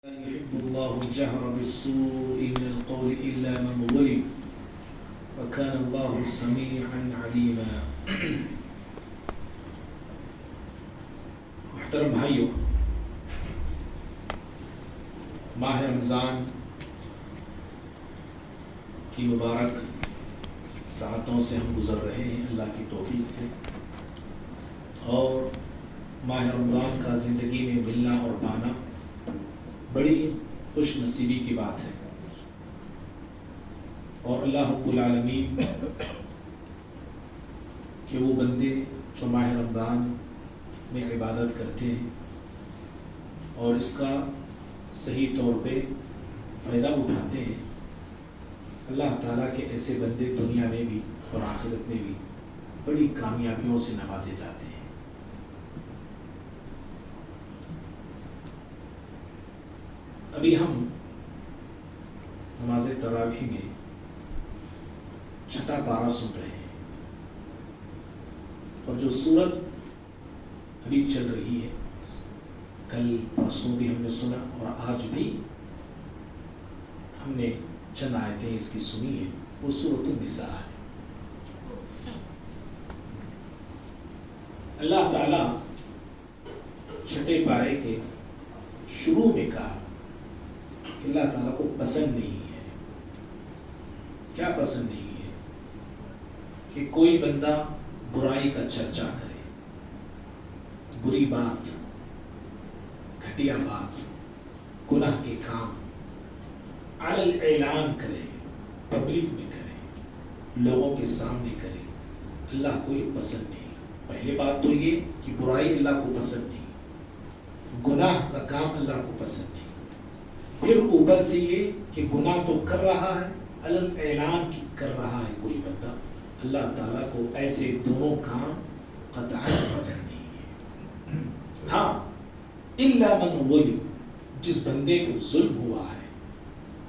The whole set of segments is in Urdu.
يحب الله الجهر بالسوء من القول إلا من ظلم وكان الله سميعا عليما. محترم بھائیو، ماہ رمضان کی مبارک ساعتوں سے ہم گزر رہے ہیں اللہ کی توفیق سے، اور ماہ رمضان کا زندگی میں ملنا اور پانا بڑی خوش نصیبی کی بات ہے، اور اللہ رب العالمین کہ وہ بندے جو ماہ رمضان میں عبادت کرتے ہیں اور اس کا صحیح طور پہ فائدہ اٹھاتے ہیں، اللہ تعالیٰ کے ایسے بندے دنیا میں بھی اور آخرت میں بھی بڑی کامیابیوں سے نوازے جاتے ہیں۔ ابھی ہم نماز تراویح میں چھٹا پارہ سن رہے ہیں، اور جو سورت ابھی چل رہی ہے، کل پرسوں بھی ہم نے سنا اور آج بھی ہم نے چند آیتیں اس کی سنی ہے، وہ سورۃ النساء ہے۔ اللہ تعالیٰ چھٹے پارے کے شروع میں کہا کہ اللہ تعالیٰ کو پسند نہیں ہے۔ کیا پسند نہیں ہے؟ کہ کوئی بندہ برائی کا چرچا کرے، بری بات، گھٹیا بات، گناہ کے کام علی اعلان کرے، پبلک میں کرے، لوگوں کے سامنے کرے، اللہ کو یہ پسند نہیں۔ پہلی بات تو یہ کہ برائی اللہ کو پسند نہیں، گناہ کا کام اللہ کو پسند نہیں، پھر اوپر سے یہ کہ گناہ تو کر رہا ہے، علن اعلان کر رہا ہے کوئی بندہ، اللہ تعالیٰ کو ایسے دونوں کام قطعاً پسند نہیں ہے۔ ہاں، الا من ظلم، جس بندے کو ظلم ہوا ہے،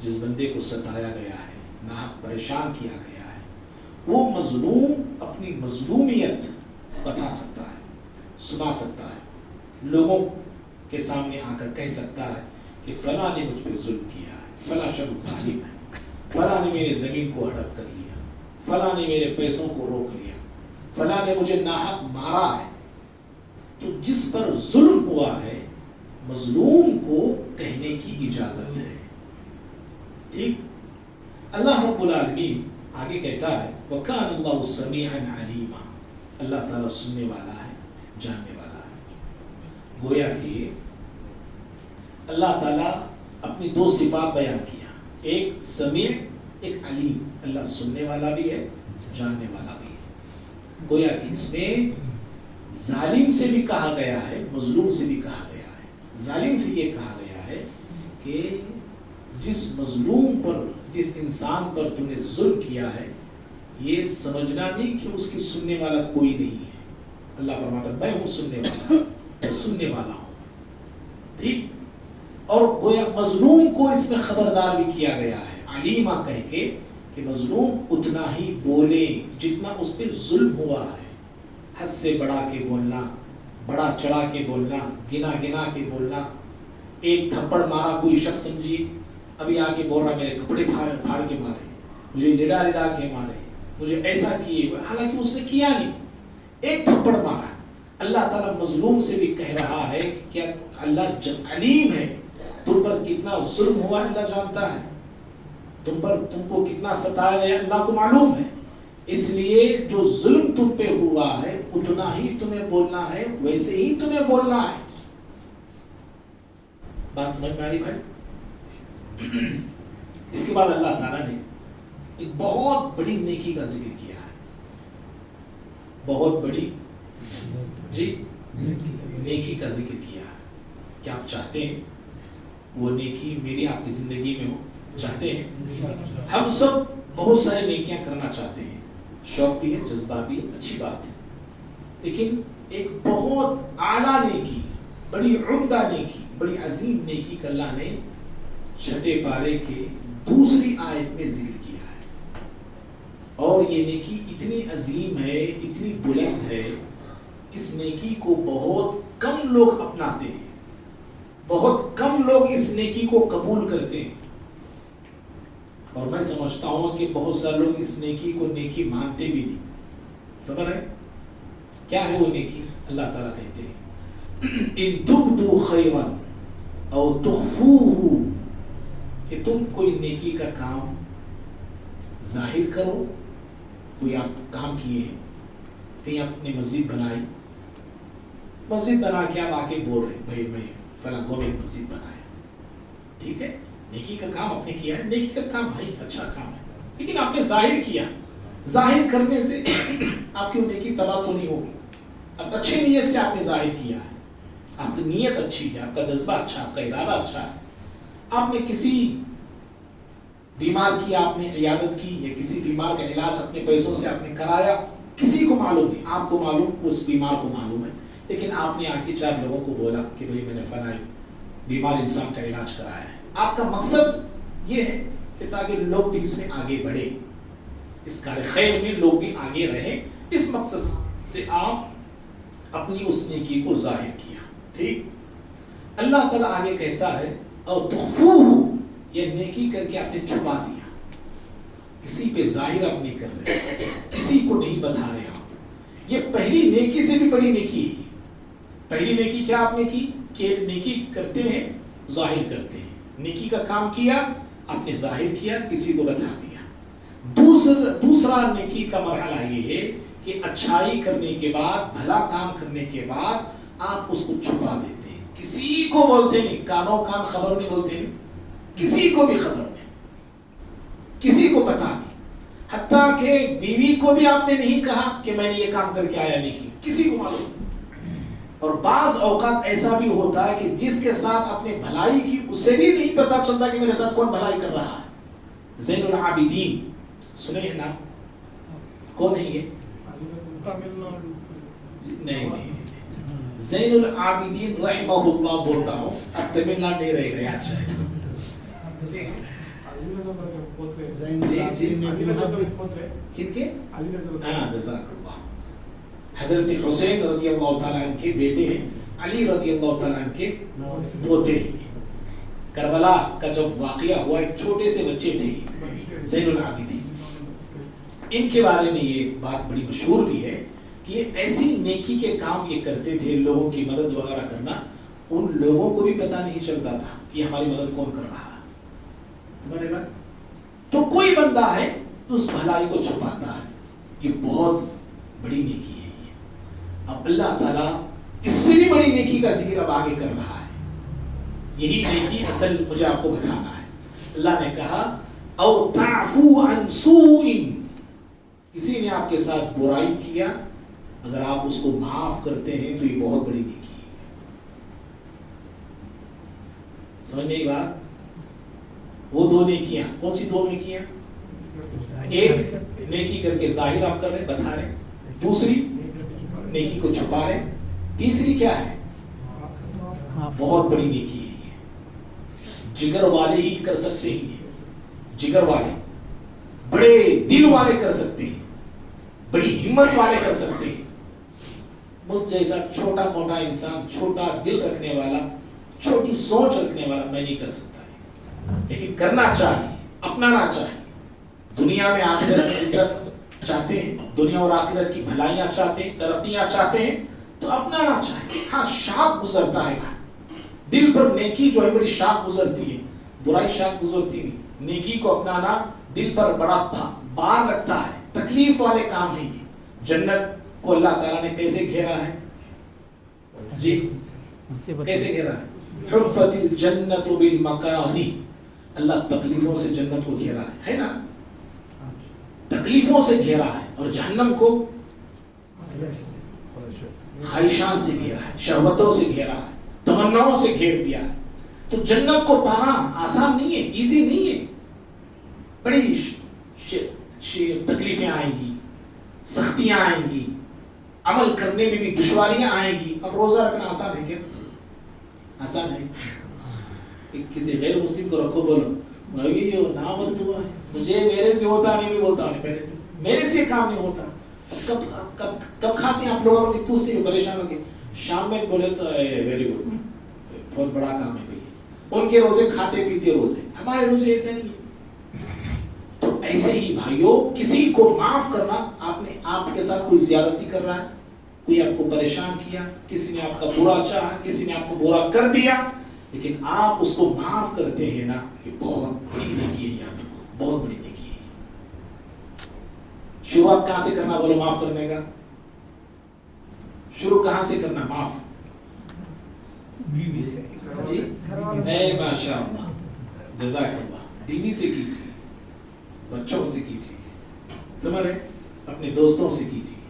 جس بندے کو ستایا گیا ہے، ناحق پریشان کیا گیا ہے، وہ مظلوم اپنی مظلومیت بتا سکتا ہے، سنا سکتا ہے، لوگوں کے سامنے آ کر کہہ سکتا ہے کہ فلاں نے مجھ پہ ظلم کیا ہے، فلاں شخص ظالم ہے، فلاں نے میرے زمین کو ہڑپ کر لیا، فلاں نے میرے پیسوں کو روک لیا، فلاں نے مجھے ناحق مارا ہے۔ تو جس پر ظلم ہوا ہے، مظلوم کو کہنے کی اجازت ہے، ٹھیک؟ اللہ رب العالمین آگے کہتا ہے وَكَانَ اللَّهُ سَمِيعًا عَلِيمًا، اللہ تعالیٰ سننے والا ہے، جاننے والا ہے۔ گویا کہ اللہ تعالیٰ اپنی دو صفات بیان کیا، ایک سمیع، ایک علیم، اللہ سننے والا بھی ہے، جاننے والا بھی ہے۔ گویا کہ اس میں ظالم سے بھی کہا گیا ہے، مظلوم سے بھی کہا گیا ہے۔ ظالم سے یہ کہا گیا ہے کہ جس مظلوم پر، جس انسان پر تو نے ظلم کیا ہے، یہ سمجھنا نہیں کہ اس کی سننے والا کوئی نہیں ہے۔ اللہ فرماتا ہے میں ہوں سننے والا، میں سننے والا ہوں، ٹھیک؟ اور گویا مظلوم کو اس میں خبردار بھی کیا گیا ہے، علیمہ کہہ کے، کہ مظلوم اتنا ہی بولے جتنا اس پر ظلم ہوا ہے۔ حد سے بڑھا کے بولنا، بڑا چڑھا کے بولنا، گنا گنا کے بولنا، ایک تھپڑ مارا کوئی شخص سمجھیے ابھی آ کے بول رہا میرے کپڑے پھاڑ کے مارے، مجھے لڑا لڑا کے مارے، مجھے ایسا کیے، حالانکہ اس نے کیا نہیں، ایک تھپڑ مارا۔ اللہ تعالیٰ مظلوم سے بھی کہہ رہا ہے کہ اللہ جب علیم ہے، تم پر کتنا ظلم ہوا ہے اللہ جانتا ہے، تم کو کتنا ستایا گیا اللہ کو معلوم ہے، اس لیے جو ظلم تم پہ ہوا ہے اتنا ہی تمہیں بولنا ہے، ویسے ہی تمہیں بولنا ہے۔ بات سمجھ میں آ رہی بھائی؟ اس کے بعد اللہ تعالیٰ نے ایک بہت بڑی نیکی کا ذکر کیا ہے، بہت بڑی جی نیکی کا ذکر کیا ہے۔ کیا آپ چاہتے ہیں وہ نیکی میری آپ کی زندگی میں ہو؟ چاہتے ہیں؟ ہم سب بہت سارے نیکیاں کرنا چاہتے ہیں، شوق بھی ہے، جذبہ بھی ہے، اچھی بات ہے، لیکن ایک بہت اعلیٰ نیکی، بڑی عمدہ نیکی، بڑی عظیم نیکی کا اللہ نے چھٹے پارے کے دوسری آیت میں ذکر کیا ہے، اور یہ نیکی اتنی عظیم ہے، اتنی بلند ہے، اس نیکی کو بہت کم لوگ اپناتے ہیں، بہت کم لوگ اس نیکی کو قبول کرتے ہیں، اور میں سمجھتا ہوں کہ بہت سارے لوگ اس نیکی کو نیکی مانتے بھی نہیں. خبر ہے کیا ہے وہ نیکی؟ اللہ تعالیٰ کہتے ہیں ان تبدوا خیرا او تخفوه، کہ تم کوئی نیکی کا کام ظاہر کرو. کوئی آپ کام کیے، کہیں آپ نے مسجد بنائی، مسجد بنا کے آپ آ کے بول رہے بھائی میں فلاں کو میں مسجد بنایا، ٹھیک ہے، نیکی کا کام آپ نے کیا ہے، نیکی کا کام ہے اچھا کام ہے، لیکن آپ نے ظاہر کیا. ظاہر کرنے سے آپ کی نیکی تباہ تو نہیں ہوگی. اب اچھی نیت سے آپ نے ظاہر کیا ہے، آپ کی نیت اچھی ہے، آپ کا جذبہ اچھا، آپ کا ارادہ اچھا ہے. آپ نے کسی بیمار کی آپ نے عیادت کی، یا کسی بیمار کا علاج اپنے پیسوں سے آپ نے کرایا، کسی کو معلوم نہیں، آپ کو معلوم، اس بیمار کو معلوم ہے، لیکن آپ نے آ کے 4 لوگوں کو بولا کہ بھئی میں نے فلاں بیمار انسان کا علاج کرایا ہے. آپ کا مقصد یہ ہے کہ تاکہ لوگ بھی اس میں آگے بڑھے، اس کار خیر میں لوگ بھی آگے رہیں. اس مقصد سے آپ اپنی اس نیکی کو ظاہر کیا. ٹھیک. اللہ تعالیٰ آگے کہتا ہے اور تخفوہ، یہ نیکی کر کے آپ نے چھپا دیا، کسی پہ ظاہر آپ نہیں کر رہے، کسی کو نہیں بتا رہے آپ. یہ پہلی نیکی سے بھی بڑی نیکی ہے. پہلی نیکی کیا آپ نے کی کہ نیکی کرتے ہیں ظاہر کرتے ہیں، نیکی کا کام کیا آپ نے ظاہر کیا، کسی کو بتا دیا. دوسرا نیکی کا مرحلہ یہ ہے کہ اچھائی کرنے کے بعد، بھلا کام کرنے کے بعد آپ اس کو چھپا دیتے ہیں، کسی کو بولتے نہیں، کانوں کان خبر نہیں بولتے نہیں، کسی کو بھی خبر نہیں، کسی کو پتا نہیں. حتیٰ کہ بیوی کو بھی آپ نے نہیں کہا کہ میں نے یہ کام کر کے آیا نیکی، کسی کو معلوم. اور بعض اوقات ایسا بھی ہوتا ہے کہ جس کے ساتھ آپ نے بھلائی کی اسے بھی نہیں پتا چلتا کہ میرے ساتھ کون بھلائی کر رہا ہے. زین العابدین سنے ہیں نام؟ کون ہے یہ؟ نہیں، زین العابدین رحمہ اللہ بولتا ہوں، اب تمل ناڈو نہیں رہے گا یاد شاید. جزاک اللہ. حضرت حسین رضی اللہ تعالیٰ عنہ کے بیٹے ہیں، علی رضی اللہ تعالیٰ عنہ کے پوتے ہیں. کربلا کا جب واقعہ ہوا ایک چھوٹے سے بچے تھے زین العابدین. ان کے بارے میں یہ بات بڑی مشہور بھی ہے کہ یہ ایسی نیکی کے کام یہ کرتے تھے، لوگوں کی مدد وغیرہ کرنا. ان لوگوں کو بھی پتہ نہیں چلتا تھا کہ ہماری مدد کون کر رہا ہے. تمہارے بات تو کوئی بندہ ہے اس بھلائی کو چھپاتا ہے، یہ بہت بڑی نیکی ہے. یہ اب اللہ تعالیٰ اس سے بھی بڑی نیکی کا ذکر اب آگے کر رہا ہے. یہی نیکی اصل مجھے آپ کو بتانا ہے. اللہ نے کہا او تعفو عن سوء، کسی نے آپ کے ساتھ برائی کیا، اگر آپ اس کو معاف کرتے ہیں تو یہ بہت بڑی نیکی ہے. سمجھ میں بات؟ وہ 2 نیکیاں کون سی 2 نیکیاں؟ ایک نیکی کر کے ظاہر آپ کر رہے بتا رہے، دوسری نیکی کو چھپا رہے، تیسری کیا ہے؟ بہت بڑی نیکی ہے. یہ جگر والے ہی کر سکتے ہیں، یہ جگر والے، بڑے دل والے کر سکتے ہیں، بڑی ہمت والے کر سکتے ہیں. مجھ جیسا چھوٹا موٹا انسان، چھوٹا دل رکھنے والا، چھوٹی سوچ رکھنے والا میں نہیں کر سکتا. لیکن کرنا چاہیے، اپنانا چاہیے. دنیا میں آخرت میں عزت چاہتے ہیں، دنیا اور آخرت کی بھلائیاں چاہتے ہیں، ترقیاں چاہتے ہیں تو اپنانا چاہیے. ہاں شاخ گزرتا ہے بھائی، دل پر نیکی جو ہے بڑی شاخ گزرتی ہے، برائی شاخ گزرتی نہیں. نیکی کو اپنانا دل پر بڑا بار لگتا ہے، تکلیف والے کام ہیں. یہ جنت کو اللہ تعالیٰ نے کیسے گھیرا ہے؟ جی کیسے گھیرا ہے؟ حفت الجنت بالمکاری، اللہ تکلیفوں سے جنت کو گھیرا ہے نا، تکلیفوں سے گھیرا ہے. اور جہنم کو خواہشات سے گھیرا ہے، شہوتوں سے گھیرا ہے، تمناؤں سے گھیر دیا ہے. تو جنت کو پانا آسان نہیں ہے، ایزی نہیں ہے. بڑی تکلیفیں آئیں گی، سختیاں آئیں گی، عمل کرنے میں بھی دشواریاں آئیں گی. اب روزہ رکھنا آسان ہے کیا؟ آسان ہے؟ کسی غیر مسلم کو رکھو، بولو یہ نہ بند ہوا ہے، مجھے میرے سے ہوتا نہیں، بھی بولتا نہیں، پہلے میرے سے کام نہیں ہوتا. کب کھاتے ہیں آپ لوگوں کو؟ پوچھتے ہیں، پریشان ہو کے. شام میں بولے تو ویری گڈ، بہت بڑا کام ہے بھائی، ان کے روزے کھاتے پیتے روزے، ہمارے روزے ایسے نہیں ہیں۔ تو ایسے ہی بھائیوں کسی کو معاف کرنا، آپ کے ساتھ کوئی زیادتی کر رہا ہے، کوئی آپ کو پریشان کیا، کسی نے آپ کا برا چاہا، کسی نے آپ کو برا کر دیا، لیکن آپ اس کو معاف کرتے ہیں نا، یہ بہت بڑی نیکی ہے، یاد رکھو بہت بڑی نیکی ہے۔ شروعات کہاں سے کرنا بولو معاف کرنے کا؟ شروع کہاں سے کرنا معاف؟ بیوی سے جی، اے ماشاء اللہ، جزاک اللہ، بیوی سے کیجیے، بچوں سے کیجیے، تمہارے اپنے دوستوں سے کیجیے۔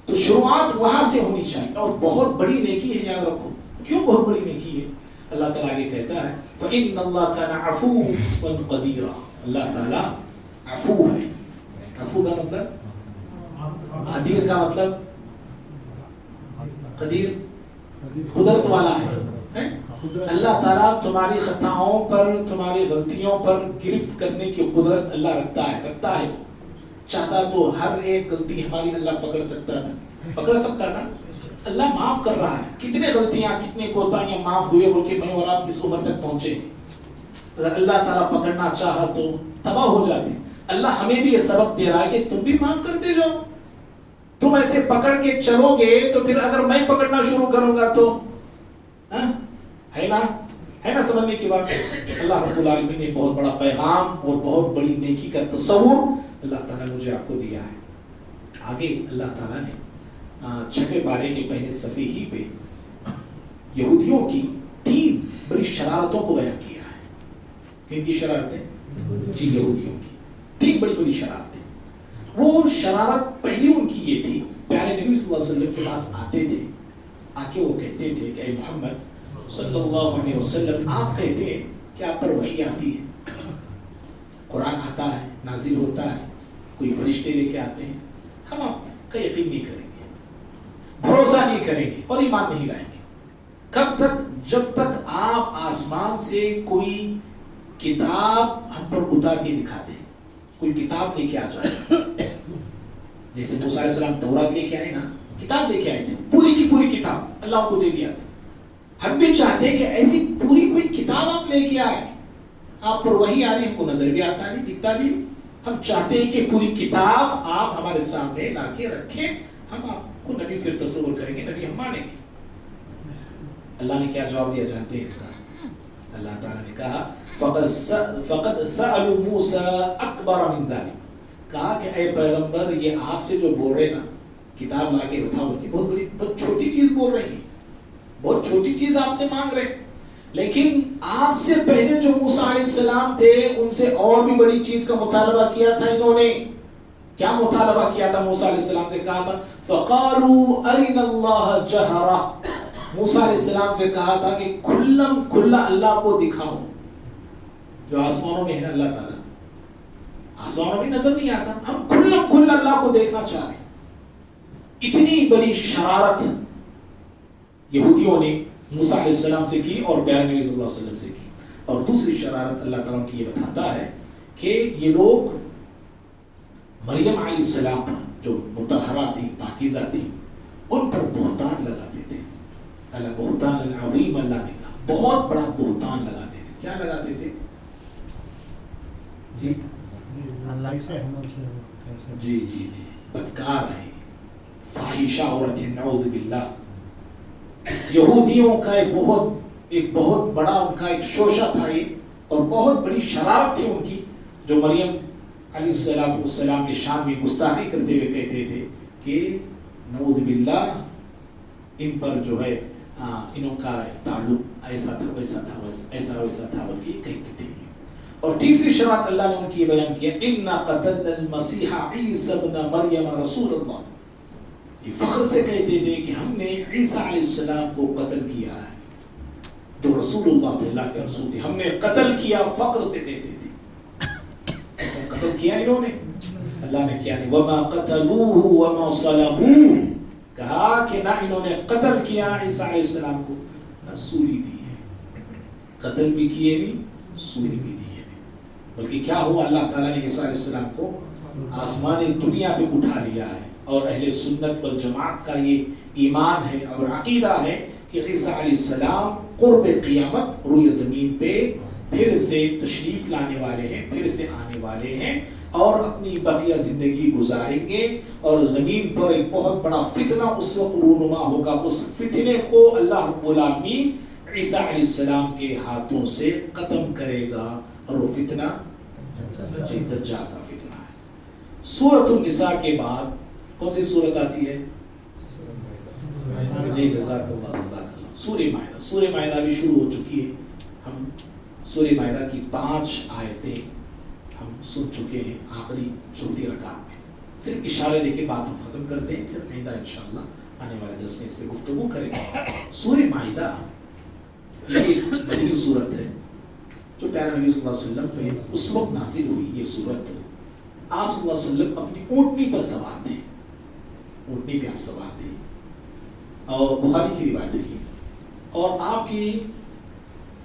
تو شروعات وہاں سے ہونی چاہیے، اور بہت بڑی نیکی ہے، یاد رکھو۔ کیوں بہت بڑی نیکی ہے؟ اللہ تعالیٰ آگے کہتا ہے فَإِنَّ اللَّهَ كَانَ عَفُوًّا قَدِيرًا، اللہ تعالیٰ عفو ہے۔ عفو کا مطلب، قدیر کا مطلب، قدیر قدرت والا ہے۔ اللہ تعالیٰ تمہاری خطاؤں پر، تمہاری غلطیوں پر گرفت کرنے کی قدرت اللہ رکھتا ہے۔ چاہتا تو ہر ایک غلطی ہماری اللہ پکڑ سکتا تھا۔ اللہ معاف کر رہا ہے، کتنے غلطیاں کتنے کوتاہیاں معاف ہوئے بول کے میں اور آپ اس عمر تک پہنچے۔ اگر اللہ تعالیٰ پکڑنا چاہا تو تباہ ہو جاتے۔ اللہ ہمیں بھی یہ سبق دے رہا ہے کہ تم بھی معاف کرتے جاؤ۔ تم ایسے پکڑ کے چلو گے تو پھر اگر میں پکڑنا شروع کروں گا تو ہے نا سمجھنے کی بات۔ اللہ رب العالمین نے بہت بڑا پیغام اور بہت بڑی نیکی کا تصور اللہ تعالیٰ نے مجھے آپ کو دیا ہے۔ آگے اللہ تعالیٰ نے 6 پارے کے پہلے صفحے ہی پہ یہودیوں کی 3 بڑی شرارتوں کو بیان کیا ہے۔ کن کی شرارتیں؟ جی، یہودیوں کی 3 بڑی بڑی شرارتیں۔ وہ شرارت پہلی ان کی یہ تھی، پیارے نبی صلی اللہ علیہ وسلم کے پاس آتے تھے، آ کے وہ کہتے تھے کہ اے محمد صلی اللہ علیہ وسلم، آپ کہتے ہیں کہ آپ پر وحی آتی ہے، قرآن آتا ہے، نازل ہوتا ہے، کوئی فرشتے لے کے آتے ہیں، ہم آپ کا یقین نہیں کریں گے، بھروسہ نہیں کریں گے اور ایمان نہیں لائیں گے۔ کب تک؟ جب تک آپ آسمان سے کوئی کتاب ہم پر اتار کے دکھا دیں، کوئی کتاب لے کے آ جائے۔ جیسے موسیٰ علیہ السلام تورات لے کے آئے نا، کتاب لے کے آئے تھے، پوری کی پوری کتاب اللہ کو دے دیا تھا۔ ہم بھی چاہتے ہیں کہ ایسی پوری کوئی کتاب آپ لے کے آئے، آپ پر وحی آ رہی، ہم کو نظر بھی آتا نہیں، دکھتا بھی نہیں، ہم چاہتے ہیں کہ پوری کتاب آپ ہمارے سامنے لا کے رکھیں، ہم آپ کو نبی پھر تصور کریں گے، نبی ہم مانیں گے۔ اللہ نے کیا جواب دیا جانتے ہیں اس کا؟ اللہ تعالیٰ نے کہا فقد سألوا موسیٰ اکبر من ذلک، کہا کہ اے پیغمبر یہ آپ سے جو بول رہے نا کتاب لا کے بتاؤ، کہ بہت چھوٹی چیز بول رہے ہیں، بہت چھوٹی چیز آپ سے مانگ رہے، لیکن آپ سے پہلے جو موسیٰ علیہ السلام تھے ان سے اور بھی بڑی چیز کا مطالبہ کیا تھا انہوں نے۔ کیا مطالبہ کیا تھا؟ موسیٰ علیہ السلام سے کہا تھا فَقَالُوا أَرِنَا اللَّهَ جَهْرًا، موسیٰ علیہ السلام سے کہا تھا کہ کھلم کھلا اللہ کو دکھاؤ۔ جو آسمانوں میں ہے نا اللہ تعالیٰ، آسمانوں میں نظر نہیں آتا، ہم کھلم کھلا اللہ کو دیکھنا چاہ رہے ہیں۔ اتنی بڑی شرارت یہودیوں نے موسیٰ علیہ السلام سے کی اور پیارے نبی صلی اللہ علیہ وسلم سے کی۔ اور دوسری شرارت اللہ تعالیٰ کی یہ بتاتا ہے کہ یہ لوگ مریم علیہ السلام پر جو مطہرہ تھی، پاکیزہ تھی، ان پر بہتان لگاتے تھے۔ اللہ بہتان العظیم، اللہ نے کہا بہت بڑا بہتان لگاتے تھے۔ کیا لگاتے تھے؟ جی جی جی جی بدکار ہے، فاحشہ عورت ہے، نعوذ باللہ۔ یہودیوں کا ایک بہت بڑا ان کا ایک شوشہ تھا یہ، اور بہت بڑی شرارت تھی ان کی، جو مریم علیہ السلام کے شان میں گستاخی کرتے ہوئے کہتے تھے کہ نعوذ باللہ ان پر جو ہے انہوں کا تعلق ایسا تھا ویسا تھا، ایسا ویسا تھا بلکہ کہتے تھے۔ اور تیسری شرط اللہ نے ان کی بیان کیا، اِنَّا قَتَلْنَا الْمَسِيحَ عِيسَى ابْنَ مَرْيَمَ رَسُولَ اللَّهِ، یہ فخر سے کہتے تھے کہ ہم نے عیسیٰ علیہ السلام کو قتل کیا ہے، جو رسول اللہ تھے، اللہ کے رسول تھے، ہم نے قتل کیا، فخر سے کہتے تھے۔ قتل کیا انہوں نے؟ اللہ نے کیا نہیں، وَمَا قَتَلُوهُ وَمَا صَلَبُوهُ، کہا کہ نہ انہوں نے قتل کیا عیسیٰ علیہ السلام کو، نہ سولی دی ہے، قتل بھی کیے نہیں، سولی بھی دی ہے، بلکہ کیا ہوا، اللہ تعالیٰ نے عیسیٰ علیہ السلام کو آسمانی دنیا پہ اٹھا لیا ہے۔ اور اہل سنت والجماعت کا یہ ایمان ہے اور عقیدہ ہے کہ عیسیٰ علیہ السلام قرب قیامت روئے زمین پہ پھر سے تشریف لانے والے ہیں، پھر سے آنے والے ہیں اور اپنی بقیہ زندگی گزاریں گے، اور زمین پر ایک بہت بڑا فتنہ اس وقت رونما ہوگا. اس فتنے کو اللہ رب العالمین عیسیٰ علیہ السلام کے ہاتھوں سے ختم کرے گا، اور وہ فتنہ دجال کا فتنہ ہے. سورۃ النساء کے بعد کون سی سورت آتی ہے؟ جی جزاک اللہ جزاک اللہ. سورہ مائدہ. سورہ مائدہ بھی شروع ہو چکی ہے. ہم سورہ مائدہ کی 5 آیتیں ہم سن چکے ہیں آخری چوتھی رکعت میں. صرف اشارے دے کے بات ہم ختم کرتے ہیں، پھر آئندہ انشاءاللہ آنے والے 10 میں اس پہ گفتگو کریں گے. سورہ مائدہ یہ ایک مدنی سورت ہے جو پیارے نبی صلی اللہ علیہ وسلم پہ اس وقت نازل ہوئی. یہ سورت آپ صلی اللہ علیہ وسلم اپنی اونٹنی پر سوار تھے، اونٹنی پہ آپ سوار تھے، اور بخاری کی روایت ہے. اور آپ کی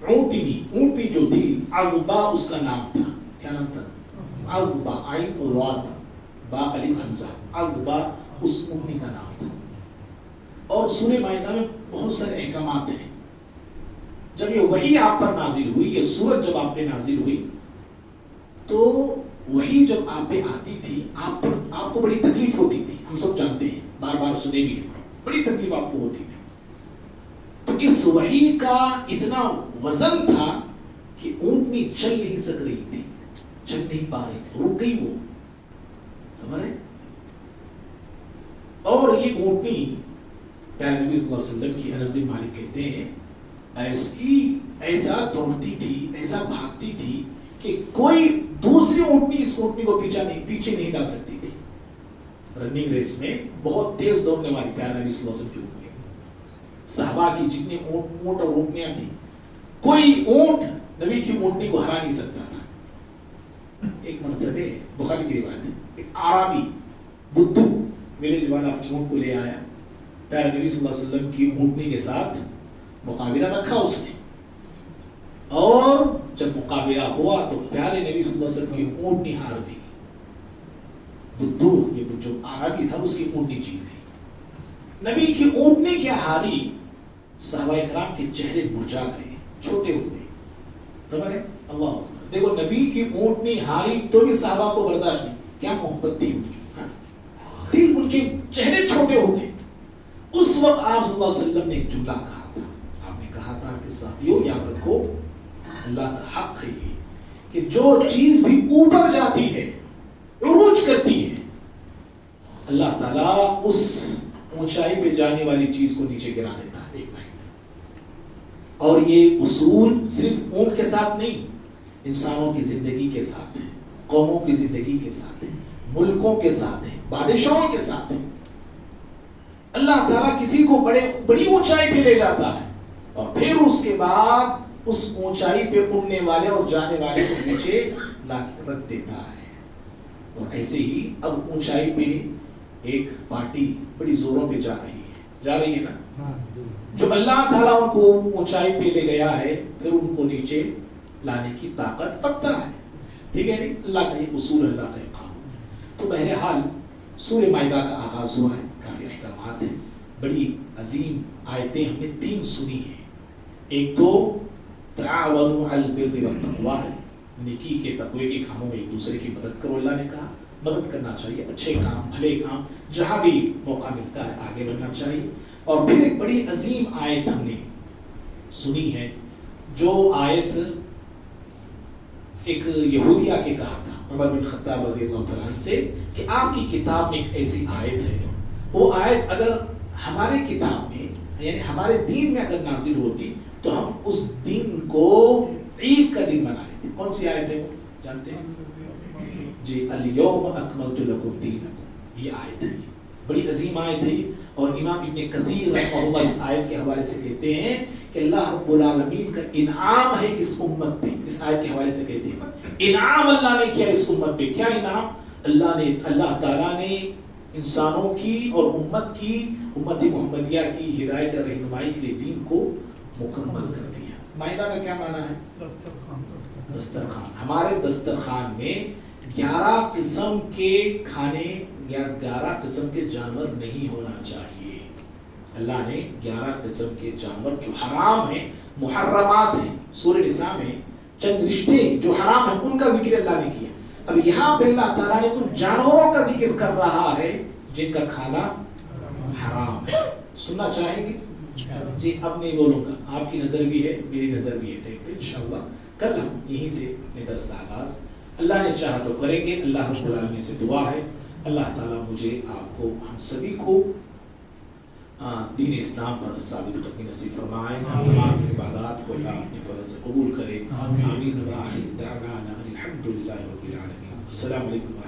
اونٹنی جو تھی عذبا اس کا نام تھا. کیا نام تھا؟ عذبا، عین اور ضاد با الف حمزہ. عذبا اس اونٹنی کا نام تھا. اور سورہ مائدہ میں بہت سارے احکامات ہیں. جب یہ وحی آپ پر نازل ہوئی، یہ سورت جب آپ پہ نازل ہوئی، تو وحی جب آپ پہ آتی تھی آپ کو بڑی تکلیف ہوتی تھی. ہم سب جانتے ہیں، بار بار سنے بھی ہیں، بڑی تکلیف آپ کو ہوتی تھی. تو اس وحی کا اتنا وزن تھا کہ اونٹنی چل نہیں سک رہی تھی، چل نہیں پا رہی تھی، رک گئی. وہ سمجھ رہے؟ اور یہ اونٹنی پیارے نبی صلی اللہ علیہ وسلم کی، انس بن مالک کہتے ہیں، ایسا دوڑتی تھی، ایسا بھاگتی تھی کہ کوئی دوسری اونٹنی اس اونٹنی کو پیچھے نہیں ڈال سکتی تھی. رننگ ریس میں بہت تیز دوڑنے والی پیارے نبی صلی اللہ علیہ وسلم کی اونٹنی. صحابہ کی جتنے اونٹ اور اونٹنیاں تھیں، کوئی اونٹ نبی کی اونٹنی کو ہرا نہیں سکتا تھا. ایک مرتبہ بخاری کی روایت ہے، ایک عربی بدو ویلیج والا اپنی اونٹ کو لے آیا، پیارے نبی صلی اللہ علیہ وسلم کی اونٹنی کے ساتھ مقابلہ رکھا اس نے. اور جب مقابلہ ہوا تو پیارے نبی صلی اللہ علیہ وسلم کی اونٹنی ہار گئی. بدو یہ جو عربی تھا اس کی اونٹنی جیت گئی. نبی کی اونٹنی کیا ہاری، صحابہ کرام کے چہرے مرجھا گئے، چھوٹے ہو گئے. سمجھ رہے؟ اللہ اکبر. دیکھو نبی کی اونٹنی ہاری تو بھی صحابہ کو برداشت نہیں. کیا محبت تھی ان کی، ان کے چہرے چھوٹے ہو گئے. اس وقت آپ صلی اللہ علیہ وسلم نے ایک جملہ کہا تھا. آپ نے کہا تھا کہ ساتھیوں یاد رکھو، اللہ کا حق ہے یہ کہ جو چیز بھی اوپر جاتی ہے، عروج کرتی ہے، اللہ تعالیٰ اس اونچائی پہ جانے والی چیز کو نیچے گرا دیتا ہے ایک نائٹ. اور یہ اصول صرف اونٹ کے ساتھ نہیں، انسانوں کی زندگی کے ساتھ ہے، قوموں کی زندگی کے ساتھ ہے، ملکوں کے ساتھ ہے، بادشاہوں کے ساتھ ہے. اللہ تعالیٰ کسی کو بڑی اونچائی پہ لے جاتا ہے، اور پھر اس کے بعد اس اونچائی پہ اڑنے والے اور جانے والے کو نیچے لا کے رکھ دیتا ہے. اور ایسے ہی اب اونچائی پہ ایک پارٹی بڑی زوروں پہ جا رہی ہے نا، جو اللہ تعالیٰ ان کو اونچائی پہ لے گیا ہے، پھر ان کو نیچے لانے کی طاقت رکھتا ہے. ٹھیک ہے نہیں؟ اللہ کا یہ اصول، اللہ کا یہ قانون. تو بہرحال سورہ مائدہ کا آغاز ہوا ہے، کافی احکامات ہیں، بڑی عظیم آیتیں ہم نے 3 سنی ہیں. ایک تو تعاونوا علی البر والتقوی ہے، نیکی کے تقوی کے کاموں میں ایک دوسرے کی مدد کرو. اللہ نے کہا مدد کرنا چاہیے، اچھے کام، بھلے کام، جہاں بھی موقع ملتا ہے آگے بڑھنا چاہیے. اور پھر ایک بڑی عظیم آیت ہم نے سنی ہے، جو آیت ایک یہودی آ کے کہا تھا عمر بن خطاب رضی اللہ تعالیٰ عنہ سے کہ آپ کی کتاب میں ایک ایسی آیت ہے، وہ آیت اگر ہمارے کتاب میں یعنی ہمارے دین میں اگر نازل ہوتی تو ہم اس دن کو عید کا دن بنا لیتے. کون سی آیت ہے وہ جانتے ہیں؟ جی، الیوم اکملت لکم دینکم، یہ آیت ہے، بڑی عظیم آیت ہے. اور امام ابن کثیر رحمہ اللہ اس آیت کے حوالے سے کہتے ہیں کہ اللہ رب العالمین کا انعام ہے اس امت پہ. اس آیت کے حوالے سے کہتے ہیں انعام اللہ نے کیا اس امت پہ. کیا انعام؟ اللہ تعالیٰ نے انسانوں کی اور امت محمدیہ کی ہدایت اور رہنمائی کے لیے دین کو مکمل کر دیا. مائدہ کا کیا معنی ہے؟ دسترخوان. ہمارے دسترخوان میں 11 قسم کے کھانے یا 11 قسم کے جانور نہیں ہونا چاہیے. اللہ نے 11 قسم کے جانور جو حرام ہیں، محرمات ہیں، سورہ نساء میں چند رشتے جو حرام ہیں ان کا ذکر اللہ نے کیا. اب یہاں پہ اللہ تعالیٰ نے ان جانوروں کا ذکر کر رہا ہے جن کا کھانا حرام ہے. سننا چاہیں گے؟ جی اب نہیں بولوں گا، آپ کی نظر بھی ہے میری نظر بھی ہے. انشاءاللہ کل ہم یہیں سے اپنے درس کا آغاز اللہ نے چاہا تو کریں گے. اللہ رب العالمین سے دعا ہے اللہ تعالیٰ مجھے آپ کو ہم سبھی کو دین اسلام پر ثابت قدمی نصیب فرمائے. تمام عبادات کو اللہ اپنے فضل سے قبول کرے. آمین. وآخر دعوانا الحمد للہ رب العالمین. السلام علیکم.